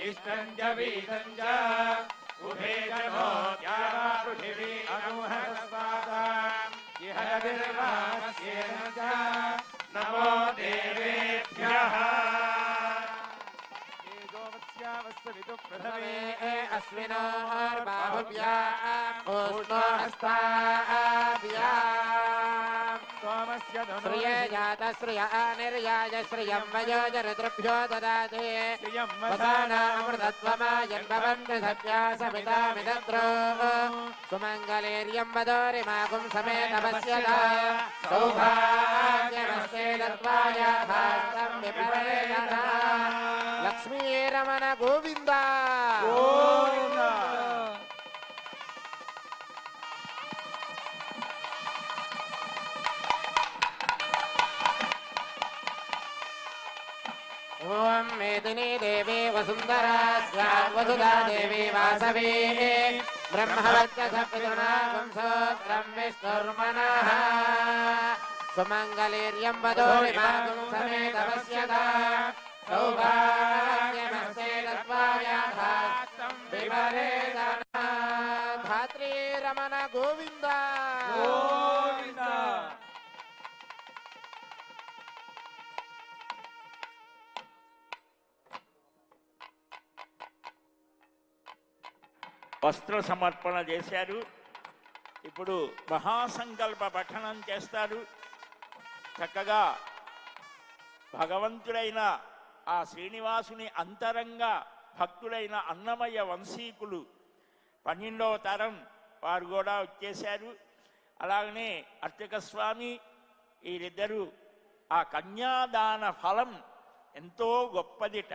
इष्टं च वीतं च उभे च नो द्यावा पृथिवी अनुहरस्वादाम् इह निर्वास्येन च नमो देवेभ्यः गोवत्स्यावस्सवितु प्रथमे अस्मिनोर्बाहुभ्याम् ऊष्णो हस्ताभ्याम् सोमस्य श्रिय जात श्रिय अनिर्याय श्रियं वयोज रुद्रभ्यो ददाति श्रियं वसानामृतत्वमायन् भवन्ति सत्या सविता मिदद्रो सुमङ्गलेर्यं वदोरिमाकुं समेतपश्यता सौभाग्यमस्ते दत्त्वाय भास्तं विपरेणा लक्ष्मीरमण गोविन्द गोविन्द ओम मेदिनी देवी वसुंधरा स्यात् वसुधा देवी वासवी ब्रह्मवत्यसपितुना वंशोत्रं विष्णुर्मनः सुमङ्गलेर्यं वदोरिमाकुं समेतपश्यता सौभाग्यमस्ते दत्त्वाय भास्तं विपरेणा धात्रीरमण गोविन्द गोविन्द వస్త్ర సమర్పణ చేశారు. ఇప్పుడు మహాసంకల్ప పఠనం చేస్తారు. చక్కగా భగవంతుడైన ఆ శ్రీనివాసుని అంతరంగ భక్తుడైన అన్నమయ్య వంశీకులు 12వ తరం వారు కూడా వచ్చేశారు. అలాగనే అర్చక స్వామి వీరిద్దరూ ఆ కన్యాదాన ఫలం ఎంతో గొప్పదిట.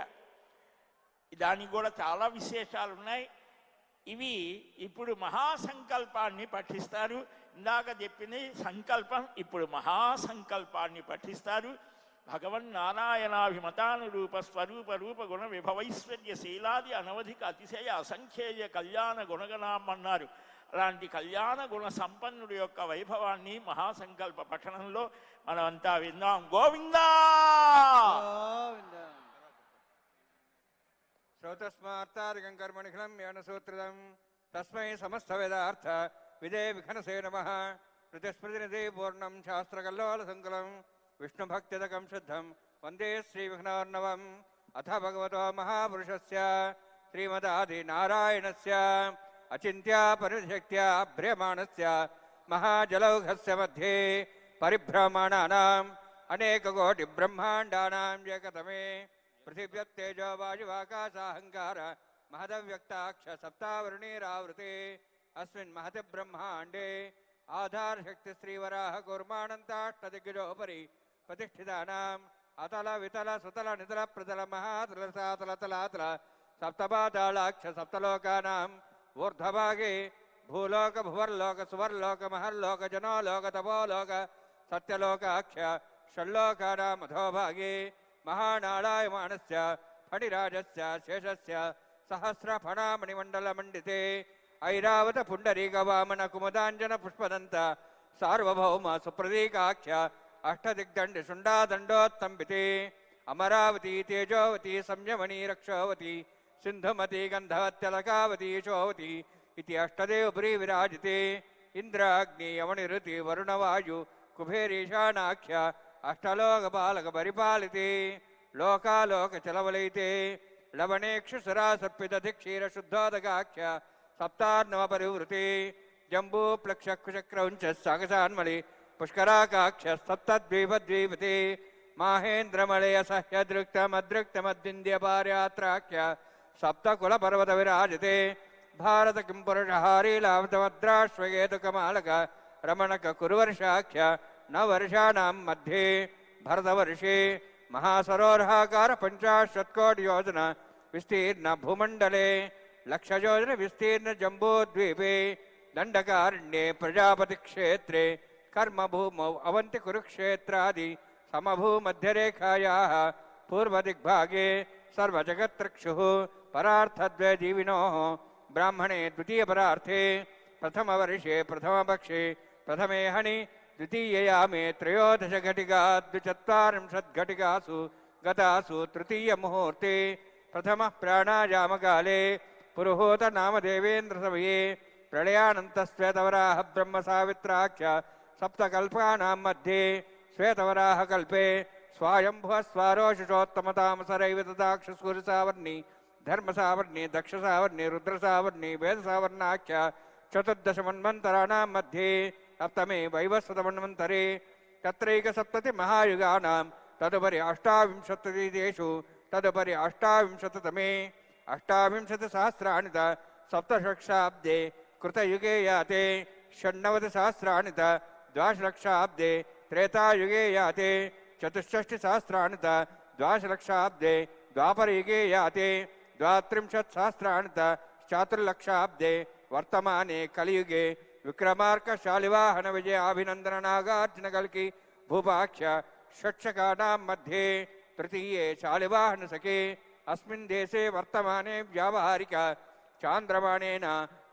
దానికి కూడా చాలా విశేషాలు ఉన్నాయి. ఇవి ఇప్పుడు మహాసంకల్పాన్ని పఠిస్తారు. ఇందాక చెప్పింది సంకల్పం, ఇప్పుడు మహాసంకల్పాన్ని పఠిస్తారు. భగవన్నారాయణాభిమతానురూప స్వరూప రూప గుణ విభవైశ్వర్య శీలాది అనవధిక అతిశయ అసంఖ్యేయ కళ్యాణ గుణగణామన్నారు. అలాంటి కళ్యాణ గుణ సంపన్నుడి యొక్క వైభవాన్ని మహాసంకల్ప పఠనంలో మనమంతా విందాం. గోవిందా श्रोतस्मार्तादिकं कर्मणिखिलं यानसूत्रदं तस्मै समस्तवेदार्थ विदे विघनसे नमः ऋतिस्मृतिनिधि पूर्णं शास्त्रकल्लोलसङ्कुलं विष्णुभक्तिदकं शुद्धं वन्दे श्रीविघ्नोर्णवम् अथ भगवतो महापुरुषस्य श्रीमदादिनारायणस्य अचिन्त्यापरिशक्त्या भ्रियमाणस्य महाजलौघस्य मध्ये परिभ्रमणानाम् अनेककोटिब्रह्माण्डानां एकतमे पृथिव्यत्तेजो वायुवाकाशाहंकार महदव्यक्ताक्ष सप्तावरणीरावृते अस्मिन् महति ब्रह्माण्डे आधारशक्ति श्रीवराह कूर्माणन्ताष्टदिग्गजोपरि प्रतिष्ठितानाम् अतल वितल सुतल नितल प्रतल महातल सातल तलातल सप्तपातालाक्ष सप्तलोकानाम् ऊर्ध्वभागे भूलोक भुवर्लोक सुवर्लोक महर्लोक जनोलोक तपोलोक सत्यलोकाक्ष षण्लोकानाम् अधोभागे महानारायमाणस्य फणिराजस्य शेषस्य सहस्रफणामणिमण्डलमण्डिते ऐरावत पुण्डरीकवामन कुमुदाञ्जन पुष्पदन्त सार्वभौम सुप्रतीकाख्य अष्टदिग्दण्ड शुण्डादण्डोत्तम्बिते अमरावती तेजोवती संयमनी रक्षोवती सिन्धुमती गन्धवत्यलकावती शोवती इति अष्टदेवपुरी विराजिते इन्द्राग्नि यमनिरुति वरुणवायु कुबेरीशानाख्य अष्टलोकपालक परिपालिते लोकालोकचलवलयिते लवणेक्षुसुरासर्पितधिक्षीर शुद्धोदकाख्य सप्तार्णव परिवृते जम्बूप्लक्षकुशक्रौञ्च सागसान्मलि पुष्कराकाख्य सप्तद्वीपद्वीपते माहेन्द्रमले असह्यदृक्तमदृक्तमद्विन्द्यपार्यात्राख्य सप्तकुलपर्वतविराजिते भारत किं पुरुषहारी लाभतमद्राश्वगेतुकमालक रमणक कुरुवर्षाख्य नववर्षाणां मध्ये भरतवर्षे महासरोवराकार 50 योजना विस्तीर्ण भूमंडले लक्षयोजन विस्तीर्ण जम्बूद्वीपे दंडकारण्ये प्रजापति क्षेत्रे कर्मभूमौ अवंति कुरुक्षेत्रादि समभूमध्यरेखायाः पूर्वदिग्भागे सर्वजगत्रक्षुः परार्थद्वयजीविनोः ब्राह्मणे द्वितीयपरार्थे प्रथमवर्षे प्रथमपक्षे प्रथमे हणि द्वितीययामे त्रयोदश घटिका 40 घटिकासु गतासु तृतीयमुहूर्ते प्रथमः प्राणायामकाले पुरुहूत नामदेवेन्द्रसमये प्रलयानन्तश्वेतवराह ब्रह्मसावित्राख्य सप्तकल्पानां मध्ये श्वेतवराहकल्पे स्वायम्भुवः स्वारोषिषोत्तमतामसरैव तदाक्षसूर्यसावर्णी धर्मसावर्णी दक्षसावर्णी रुद्रसावर्णी वेदसावर्णाख्य चतुर्दशमन्वन्तराणां मध्ये सप्तमे वैवस्वतमन्वन्तरे तत्रैकसप्ततिमहायुगानां तदुपरि अष्टाविंशतिदेशु तदुपरि अष्टाविंशततमे अष्टाविंशतिसहस्राणि सप्तषट्शाब्दे कृतयुगे याते षण्णवतिसहस्राणि द्वादशलक्षाब्दे त्रेतायुगे याते चतुष्षष्टिसहस्राणि द्वादशलक्षाब्दे द्वापरयुगे याते द्वात्रिंशत्सहस्राणि चातुर्लक्षाब्दे वर्तमाने कलियुगे विक्रमार्क शालिवाहन विजय अभिनंदन नागार्जुन कल्कि भूपाख्य षट्शकानां मध्ये तृतीये शालिवाहन सखे अस्मिन् देशे वर्तमाने व्यावहारिक चांद्रमाणेन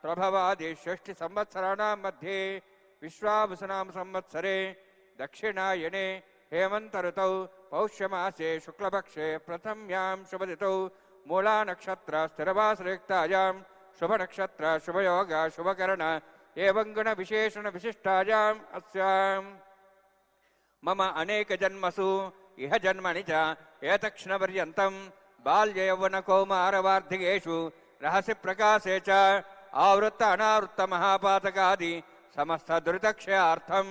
प्रभवादि षष्टि संवत्सराणां मध्ये विश्वावसुनाम संवत्सरे दक्षिणायने हेमंत ऋतौ पौष्यमासे शुक्लपक्षे प्रथम्यां शुभतिथौ मूला नक्षत्र स्थिरवासरेक्तायां शुभ नक्षत्र शुभयोग शुभकरण एवं गुण विशेषण विशिष्टायाम् अस्याम् मम अनेक जन्मसु इह जन्मनि च एतक्षणपर्यन्तं बाल्य यौवन कौमार वार्धिकेषु रहस्य प्रकाशे च आवृत्त अनावृत्त महापातकादि समस्त दुरितक्षयार्थं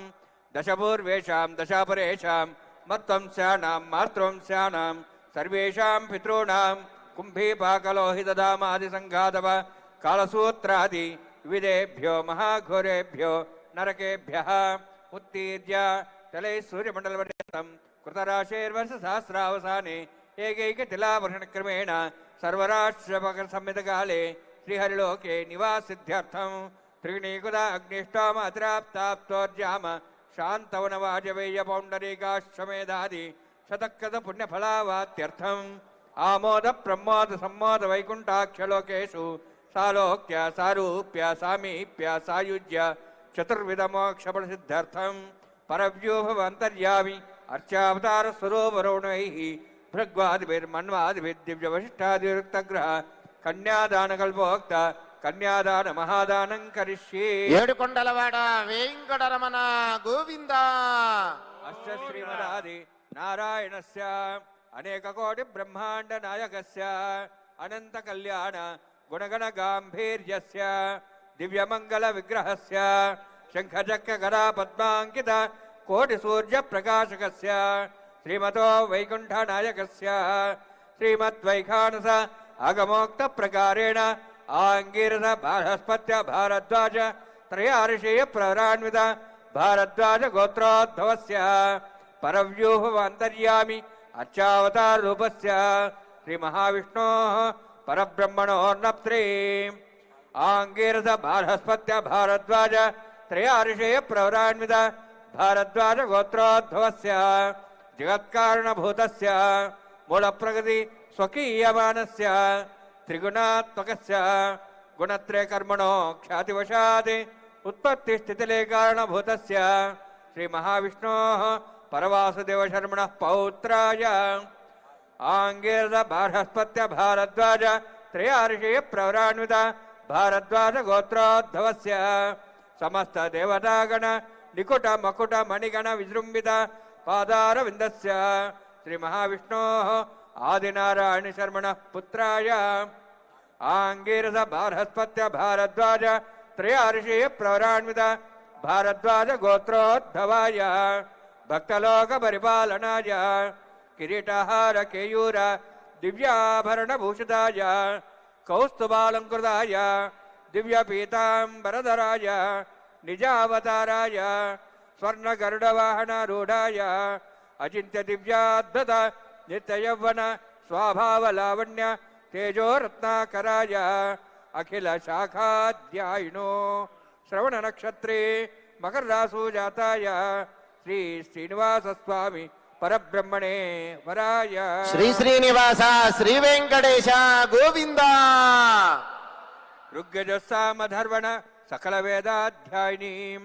दशपूर्वेषां दशापरेषां मत्वंस्यानां मातृवंस्यानां सर्वेषां पितॄणां कुम्भीपाकलोहितदामादिसङ्घातव कालसूत्रादि विविधेभ्यो महाघोरेभ्यो नरकेभ्यः उत्तीर्य तले सूर्यमण्डलपर्यन्तं कृतराशेर्वर्षसहस्रावसाने एकैकतिलावर्षणक्रमेण सर्वराष्ट्रपकसंहितकाले श्रीहरिलोके निवासिद्ध्यर्थं त्रिगुणीकुदा अग्निष्टाम अतिराप्ताप्तोर्जाम शान्तवनवाजवेय पौण्डरीकाश्वमेधादि शतकृत पुण्यफलावात्यर्थम् आमोद प्रमोद सम्मोद वैकुण्ठाख्यलोकेषु सालोक्य सारूप्य सामीप्य सायुज्य चतुर्विधमोक्षफलसिद्ध्यर्थं परव्यूहवन्तर्यामि अर्चावतार स्वरूपरोणैः भृग्वादिभिर्मन्वादिभिर्दिव्यवशिष्टादिरुक्तग्रह कन्यादानकल्पोक्त कन्यादान महादानं करिष्ये ఏడుకొండలవాడ వెంకటరమణ గోవింద अस्य श्रीमदादि नारायणस्य अनेककोटि ब्रह्मांड नायकस्य अनंत कल्याण गुणगण गांभीर्यस्य दिव्यमंगल विग्रहस्य शंखचक्र गदा पद्मांकित कोटि सूर्य प्रकाशकस्य श्रीमतो वैकुंठ नायकस्य श्रीमद्वैखानस आगमोक्त प्रकारेण आंगीरस बृहस्पत्य भारद्वाज त्रयार्षेय प्रवरान्वित भारद्वाज गोत्रोद्भवस्य परव्यूहवन्तर्यामि अर्चावतार रूपस्य श्री महाविष्णोः परब्रह्मणोर्नप्त्रे आंगीरस बृहस्पत्य भारद्वाज त्रयार्षेय प्रवरान्वित भारद्वाज गोत्रोद्भवस्य जगत्कारणभूतस्य मूलप्रकृति स्वकीयमानस्य त्रिगुणात्मकस्य गुणत्रय कर्मणो ख्यातिवशात् उत्पत्ति स्थितिलय कारणभूतस्य श्री महाविष्णोः परवासुदेव शर्मणः पौत्राय आंगीरस बृहस्पत्य भारद्वाज त्रयार्षेय प्रवरान्वित भारद्वाज गोत्रोद्भवस्य समस्त देवतागण निकुट मकुट मणिगण विजृंभित पादारविन्दस्य श्री महाविष्णोः आदिनारायण शर्मणः पुत्राय आंगीरस बृहस्पत्य भारद्वाज त्रयार्षेय प्रवरान्वित भारद्वाज गोत्रोद्भवाय भक्तलोक परिपालनाय किरीटहार केयूर दिव्याभरण भूषिताय कौस्तुभालंकृताय दिव्य पीतांबरधराय निजावताराय स्वर्ण गरुडवाहनारूढाय अचिंत्य दिव्याद्भुत नित्य यौवन स्वाभाव लावण्य तेजो रत्नाकराय अखिल शाखाध्यायिनो श्रवण नक्षत्रे मकर रासु जाताय श्री श्रीनिवास स्वामी परब्रह्मणे वराय శ్రీ శ్రీనివాస శ్రీ వెంకటేశ గోవింద ऋग्यजस्सामधर्वण सकल वेदाध्यायिनीं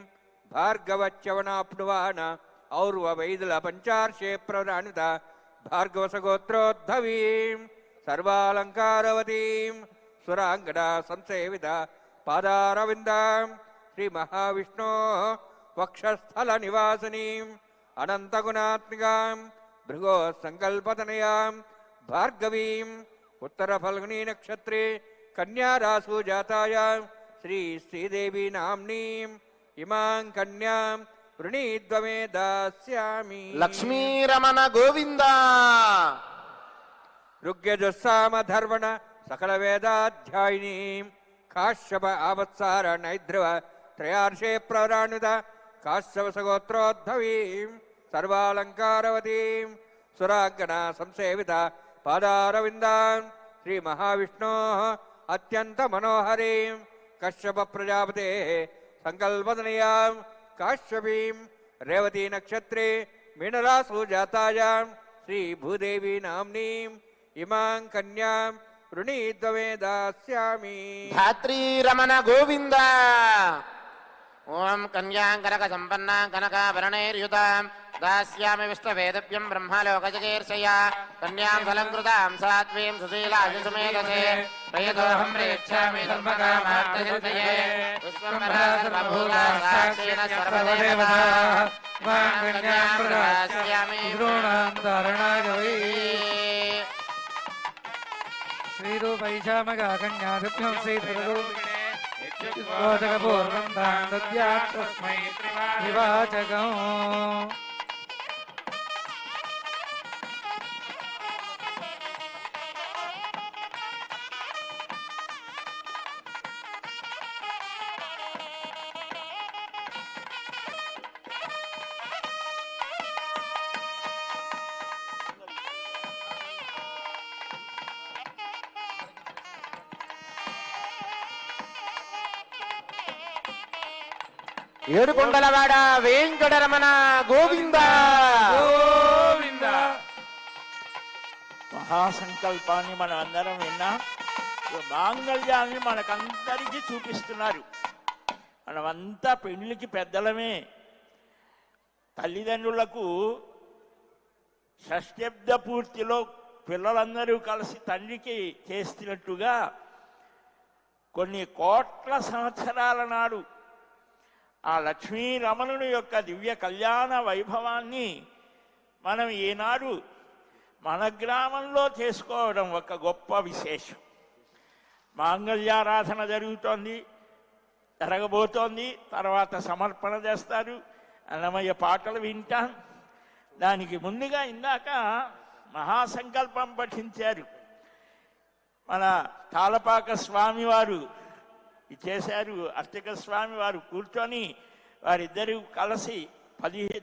भार्गवच्यवनाप्नुवान और्व वैदल पंचार्षे प्रवरान्वित భార్గవసగోత్రోద్భవీం సర్వాలంకారవతీం సురాంగడా సంసేవిత పాదారవిందాం శ్రీ మహావిష్ణో వక్షస్థల నివాసినీం అనంతగుణాత్మికాం భృగో సంకల్పతనయాం భార్గవీం ఉత్తర ఫల్గుని నక్షత్రే కన్యారాసు జాతాయాం శ్రీ శ్రీదేవి నామ్నీం ఇమాం కన్యాం వృణీద్వమే దాస్యామి. లక్ష్మీరమణ గోవింద. ఋగ్యజస్సామధర్వణ సకల వేదాధ్యాయినీం కాశ్యప ఆవత్సార నైద్రవ త్రయార్షే ప్రవరాణుత కాశ్యపసగోత్రోద్భవీం సర్వాలంకారవతీం సురాంగణ సంసేవిత పాదారవిందాం శ్రీ మహావిష్ణో అత్యంత మనోహరీం కశ్యప ప్రజాపతే సంకల్పతనయాం కాశ్యపీం రేవతీ నక్షత్రే మీనరాసు జాతాయాం శ్రీ భూదేవి నామ్నీం ఇమాం కన్యాం వృణీద్వమే దాస్యామి. ధాత్రీరమణ గోవింద. ఓం కన్యాం కనక సంపన్నాం కనకాభరణైర్యుతాం దాస్యామి విష్ణవేదభ్యం బ్రహ్మలోకజగీర్షయా కన్యాం ఫలంకృతాం సాత్వీం సుశీలాయ సుమేధసే ప్రయతోహం ప్రేక్షామి ధర్మకామార్థసిద్ధయే విశ్వంభరా సర్వభూతా సాక్షిణ సర్వదేవతా మాం కన్యాం ప్రదాస్యామి ద్రోణాం ధారణాయ వై శ్రీరూపైషామగా కన్యాదిభ్యం శ్రీధరూపిణేజకపూర్వం తాం దద్యాత్ తస్మై త్రివాచకం. ఏడుకొండలవాడ వెంకటరమణ గోవింద. గోవింద. మహాసంకల్పాన్ని మనం అందరం విన్నా. మాంగళ్యాన్ని మనకందరికీ చూపిస్తున్నారు. మనమంతా పెళ్లికి పెద్దలమే. తల్లిదండ్రులకు షష్ఠబ్ద పూర్తిలో పిల్లలందరూ కలిసి తండ్రికి చేస్తున్నట్టుగా కొన్ని కోట్ల సంవత్సరాల నాడు ఆ లక్ష్మీరమణుని యొక్క దివ్య కళ్యాణ వైభవాన్ని మనం ఈనాడు మన గ్రామంలో చేసుకోవడం ఒక గొప్ప విశేషం. మాంగళ్యారాధన జరగబోతోంది. తర్వాత సమర్పణ చేస్తారు. అన్నమయ్య పాటలు వింటాం. దానికి ముందుగా ఇందాక మహాసంకల్పం పఠించారు. మన తాళపాక స్వామివారు చేశారు. అర్చక స్వామి వారు కూర్చొని వారిద్దరూ కలిసి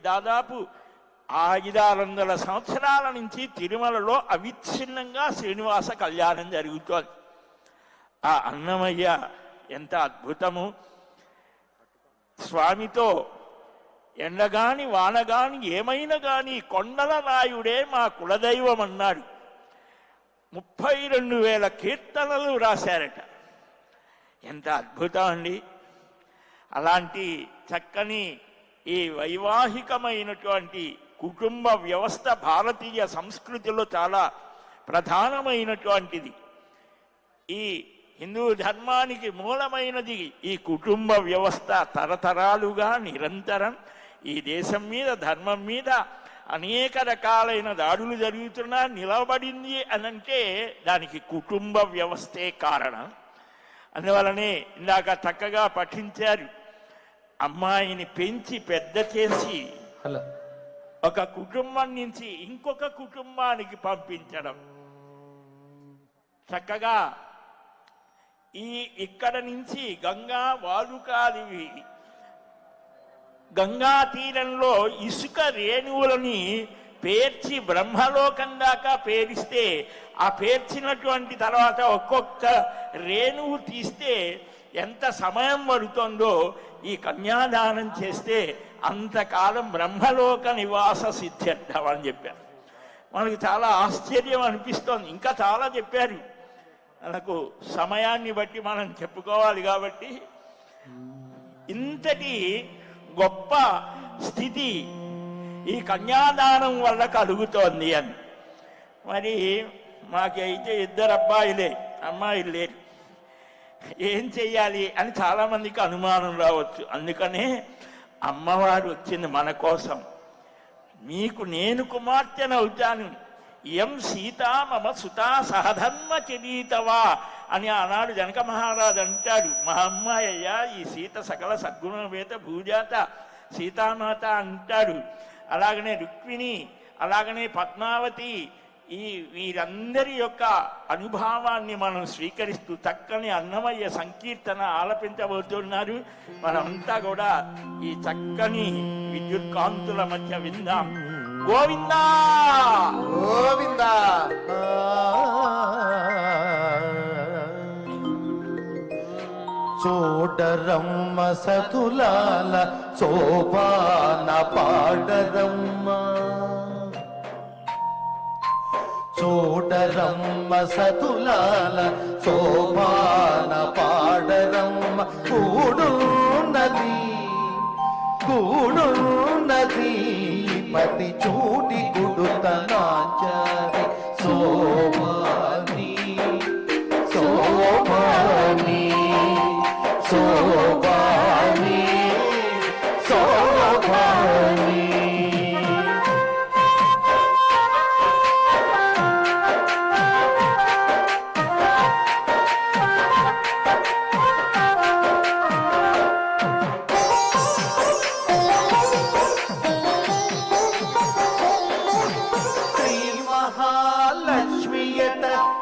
దాదాపు 500 సంవత్సరాల నుంచి తిరుమలలో అవిచ్ఛిన్నంగా శ్రీనివాస కళ్యాణం జరుగుతోంది. ఆ అన్నమయ్య ఎంత అద్భుతము. స్వామితో ఎండగాని వానగాని ఏమైనా గాని కొండల రాయుడే మా కులదైవం అన్నాడు. 32,000 కీర్తనలు రాశారట. ఎంత అద్భుతం అండి. అలాంటి చక్కని ఈ వైవాహికమైనటువంటి కుటుంబ వ్యవస్థ భారతీయ సంస్కృతిలో చాలా ప్రధానమైనటువంటిది. ఈ హిందూ ధర్మానికి మూలమైనది ఈ కుటుంబ వ్యవస్థ. తరతరాలుగా నిరంతరం ఈ దేశం మీద ధర్మం మీద అనేక రకాలైన దాడులు జరుగుతున్నా నిలబడింది అనంటే దానికి కుటుంబ వ్యవస్థే కారణం. అందువలనే ఇందాక చక్కగా పఠించారు. అమ్మాయిని పెంచి పెద్ద చేసి ఒక కుటుంబం నుంచి ఇంకొక కుటుంబానికి పంపించడం. చక్కగా ఇక్కడ నుంచి గంగా వాలుకాలివి గంగా తీరంలో ఇసుక రేణువులని పేర్చి బ్రహ్మలోకం దాకా పేరిస్తే ఆ పేర్చినటువంటి తర్వాత ఒక్కొక్క రేణువు తీస్తే ఎంత సమయం పడుతుందో ఈ కన్యాదానం చేస్తే అంతకాలం బ్రహ్మలోక నివాస సిద్ధ్యర్థం అని చెప్పారు. మనకు చాలా ఆశ్చర్యం అనిపిస్తోంది. ఇంకా చాలా చెప్పారు. మనకు సమయాన్ని బట్టి మనం చెప్పుకోవాలి కాబట్టి ఇంతటి గొప్ప స్థితి ఈ కన్యాదానం వల్ల కలుగుతోంది అని. మరి మాకైతే 2 అబ్బాయిలే, అమ్మాయిలు లేరు. ఏం చెయ్యాలి అని చాలామందికి అనుమానం రావచ్చు. అందుకనే అమ్మవారు వచ్చింది మన కోసం. మీకు నేను కుమార్తెనవుతాను, ఎం సీతా మమ సుతా సహధర్మ కిరీటవా అని ఆనాడు జనక మహారాజు అంటాడు. మా అమ్మాయి అయ్యా, ఈ సీత సకల సద్గుణవేత భూజాత సీతామాత అంటాడు. అలాగనే రుక్మిణి, అలాగనే పద్మావతి, వీరందరి యొక్క అనుభావాన్ని మనం స్వీకరిస్తూ చక్కని అన్నమయ్య సంకీర్తన ఆలపించబోతున్నారు. మనమంతా కూడా ఈ చక్కని విద్యుత్ కాంతుల మధ్య విందాం. గోవిందా గోవిందా. చూడరమ్మ సతులాల శోభాన పాడరమ్మ, చూడరమ్మ సతులాల శోభాన పాడరమ్మ. కూడున్నది కూడున్నది పతి చూడి గుడుతనాచారి శోభాని శోభాని శోభాని శోభాని.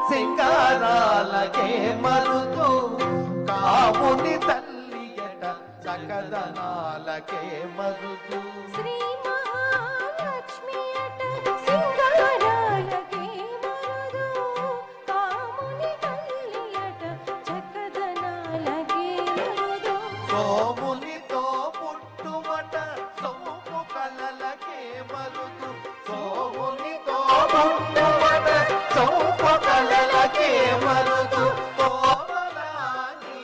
సింగారాలకే మరుతూ కాముని తల్లియట చకదనాలకే మరుతూ. శ్రీ మహాలక్ష్మి అట సింగారాలకే మరుదు, కాముని తల్లియట చకదనాలకే మరుదు. సోమునితో పుట్టువట సోము కలలకే మరుదు, సోమునితో పుట్టువట సోము కలలకే మరుదు. కోమలాని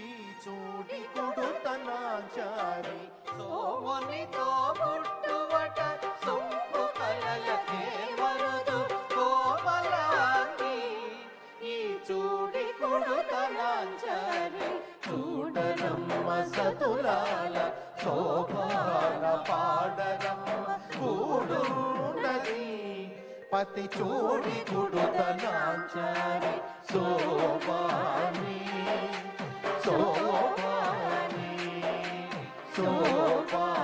ఈ చూడి కుడుతనాచారి సోమునితో పుట్టువట సోము కలలకే మరుదు. కోమలాని ఈ చూడి కుడుతనాచారి చూడరమ్మ సతులాల శోభాన పాడరమ్మ. కూడున్నది పతి చూడి కుడుతనాచారి శోభాని శోభాని శోభాని.